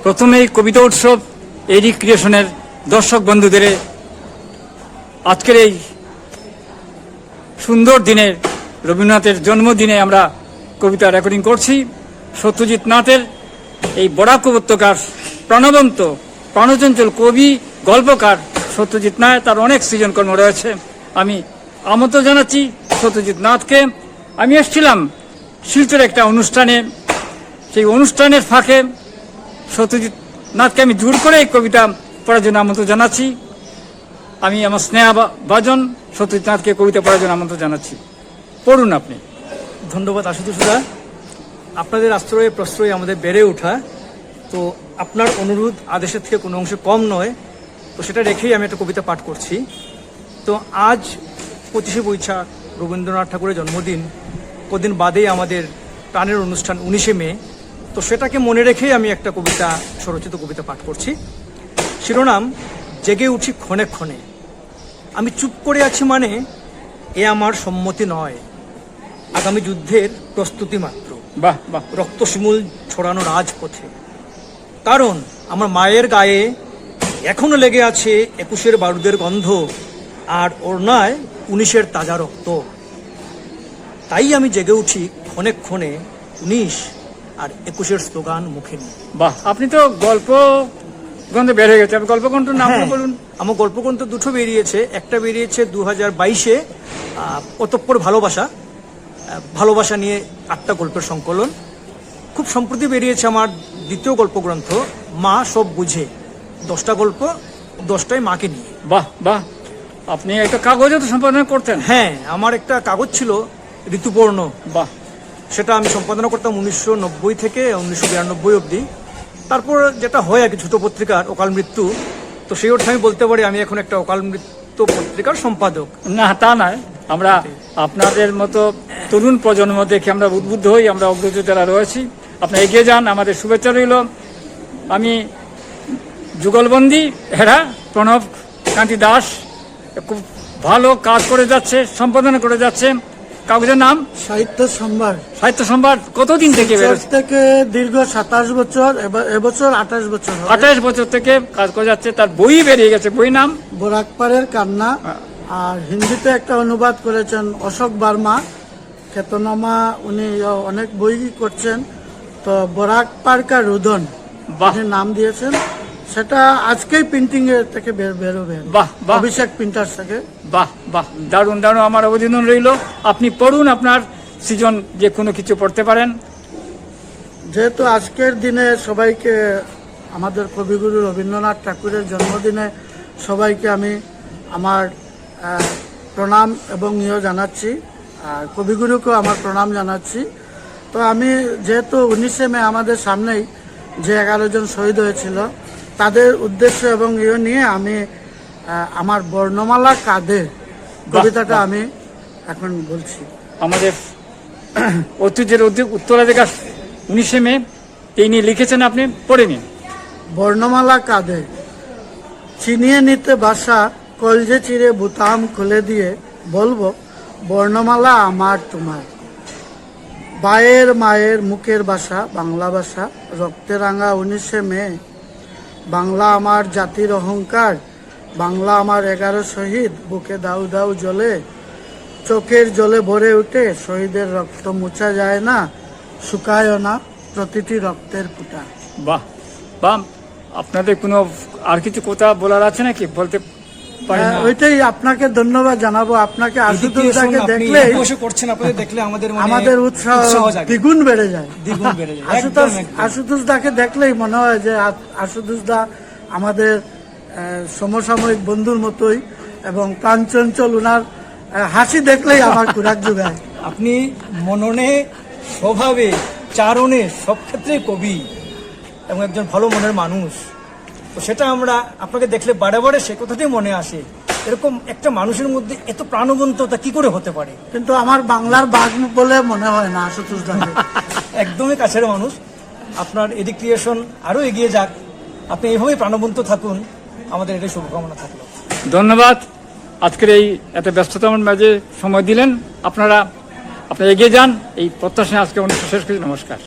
প্রথমেই কবিতা উৎসব এডি ক্রিয়েশনের দর্শক বন্ধুদের আজকের এই সুন্দর দিনে রবীন্দ্রনাথের জন্মদিনে আমরা কবিতা রেকর্ডিং করছি। সত্যজিৎ নাথের এই বরাক উপত্যকার প্রাণবন্ত প্রাণচঞ্চল কবি গল্পকার সত্যজিৎ নাথ, তার অনেক সৃজনকর্ম রয়েছে। আমি আমন্ত্রণ জানাচ্ছি সত্যজিৎ নাথকে। আমি এসেছিলাম শিলচর একটা অনুষ্ঠানে, সেই অনুষ্ঠানের ফাঁকে সত্যজিৎ নাথকে আমি জোর করে এই কবিতা পড়ার জন্য আমন্ত্রণ জানাচ্ছি। আমি আমার স্নেহভাজন সত্যজিৎ নাথকে কবিতা পড়ার জন্য আমন্ত্রণ জানাচ্ছি। পড়ুন আপনি। ধন্যবাদ আশুতোষদা। আপনাদের আশ্রয়ে প্রশ্রয়ে আমাদের বেড়ে ওঠা, তো আপনার অনুরোধ আদেশের থেকে কোনো অংশে কম নয়, তো সেটা রেখেই আমি একটা কবিতা পাঠ করছি। তো আজ 25শে বৈশাখ রবীন্দ্রনাথ ঠাকুরের জন্মদিন, কদিন বাদেই আমাদের প্রাণের অনুষ্ঠান 19শে মে। তো সেটাকে মনে রেখেই আমি একটা কবিতা, স্বরচিত কবিতা পাঠ করছি। শিরোনাম জেগে উঠি ক্ষণে ক্ষণে। আমি চুপ করে আছি মানে এ আমার সম্মতি নয়, আগামী যুদ্ধের প্রস্তুতি মাত্র। বাহ বাহ। রক্তশিমুল ছড়ানো রাজপথে, কারণ আমার মায়ের গায়ে এখনো লেগে আছে 21-এর বারুদের গন্ধ, আর ওড়নায় 19-এর তাজা রক্ত। তাই আমি জেগে উঠি ক্ষণে ক্ষণে 19 আর 21-এর স্লোগান মুখে নিয়ে। বাহ, আপনি তো গল্প গ্রন্থে বের হয়ে গেছে। গল্প গ্রন্থের নাম বলুন। আমার গল্প গ্রন্থ দুটো বেরিয়েছে। একটা বেরিয়েছে 2022-এ, অতঃপর ভালোবাসা। ভালোবাসা নিয়ে 8টা গল্পের সংকলন। খুব সম্প্রতি বেরিয়েছে আমার দ্বিতীয় গল্প গ্রন্থ মা সব বুঝে, 10টা গল্প, 10টাই মাকে নিয়ে। বাহ বাহ। আপনি একটা কাগজও তো সম্পাদনা করতেন? হ্যাঁ, আমার একটা কাগজ ছিল ঋতুপর্ণ। বাহ। সেটা আমি সম্পাদনা করতাম 1990 থেকে 1992 অবধি। তারপর যেটা হয় আর কি, ছোট পত্রিকার অকাল মৃত্যু, তো সেই অর্থে আমি বলতে পারি আমি এখন একটা অকাল মৃত্যু পত্রিকার সম্পাদক। না, তা নয়। আমরা আপনাদের মতো তরুণ প্রজন্ম দেখে আমরা উদ্বুদ্ধ হই, আমরা অগ্রজ যারা রয়েছি। আপনি এগিয়ে যান, আমাদের শুভেচ্ছা রইল। আমি যুগলবন্দি হেরা প্রণব কান্তি দাস খুব ভালো কাজ করে যাচ্ছে, সম্পাদনা করে যাচ্ছে। কাগজের নাম সাহিত্য সম্ভার। সাহিত্য সম্ভার কতদিন থেকে থেকে দীর্ঘ 27 বছর, এবছর 28 বছর। 28 বছর থেকে কাজ করে যাচ্ছে। তার বই বেরিয়ে গেছে, বই নাম বরাকপাড়ের কান্না। আর হিন্দিতে একটা অনুবাদ করেছেন অশোক বার্মা, খ্যাতনামা। উনি অনেক বই করছেন। তো বরাকপাড় কা রুদন নাম দিয়েছেন। সেটা আজকেই প্রিন্টিং এর থেকে বেরোবে। বাহ বাহ। অভিষেক প্রিন্টার্স থেকে। বাহ বাহ, দারুণ দারুণ। আমার অভিনন্দন রইল। আপনি পড়ুন, আপনার সৃজন যে কোনো কিছু পড়তে পারেন। যেহেতু আজকের দিনে সবাইকে, আমাদের কবিগুরু রবীন্দ্রনাথ ঠাকুরের জন্মদিনে সবাইকে আমি আমার প্রণাম এবং ইয়ে জানাচ্ছি, আর কবিগুরুকেও আমার প্রণাম জানাচ্ছি। তো আমি যেহেতু 19শে মে আমাদের সামনেই যে 11 জন শহীদ হয়েছিল, তাদের উদ্দেশ্য এবং ইয়ে নিয়ে আমি আমার বর্ণমালা কাঁধে কবিতাটা আমি এখন বলছি। আমাদের ঐতিহ্যের উত্তরাধিকার 19শে মে এই নিয়ে লিখেছেন, আপনি পড়ে নিন। বর্ণমালা কাঁধে, চিনিয়ে নিতে বাসা কলজে চিরে বুতাম খুলে দিয়ে বলবো বর্ণমালা আমার তোমার। বায়ের মায়ের মুখের ভাষা বাংলা ভাষা, রক্তে রাঙা 19শে মে। বাংলা আমার জাতির অহংকার, বাংলা আমার 11 শহীদ, বুকে দাউ দাউ জ্বলে, চোখের জলে ভরে উঠে। শহীদের রক্ত মুছা যায় না, শুকায়ও না প্রতিটি রক্তের ফুটা। বাহ বাহ। আপনাদের কোনো আর কিছু কথা বলার আছে নাকি? বলতে পারেন? ওইটাই আপনাকে ধন্যবাদ জানাবো। আপনাকে আশুতোষদাকে দেখলে, আমাদের উৎসাহ দ্বিগুণ বেড়ে যায়। আশুতোষদাকে দেখলেই মনে হয় যে আশুতোষদা আমাদের সমসাময়িক বন্ধুর মতোই, এবং প্রাণচঞ্চল। উনার হাসি দেখলেই আমার কুরাক জোগায়। আপনি মননে, স্বভাবে, চারণে, সব ক্ষেত্রে কবি এবং একজন ভালো মনের মানুষ। তো সেটা আমরা আপনাকে দেখলে বারে বারে সে কথাটাই মনে আসে, এরকম একটা মানুষের মধ্যে এত প্রাণবন্ততা কি করে হতে পারে। কিন্তু আমার বাংলার বাঘ বলে মনে হয় না আশুতোষদাকে। একদমই কাছের মানুষ। আপনার এডি ক্রিয়েশন আরো এগিয়ে যাক, আপনি এইভাবেই প্রাণবন্ত থাকুন, আমাদের এটাই শুভকামনা থাকলো। ধন্যবাদ। আজকের এই এত ব্যস্ততার মাঝে সময় দিলেন। আপনারা এগিয়ে যান, এই প্রত্যাশা আজকে অনুষ্ঠান শেষ করি। নমস্কার।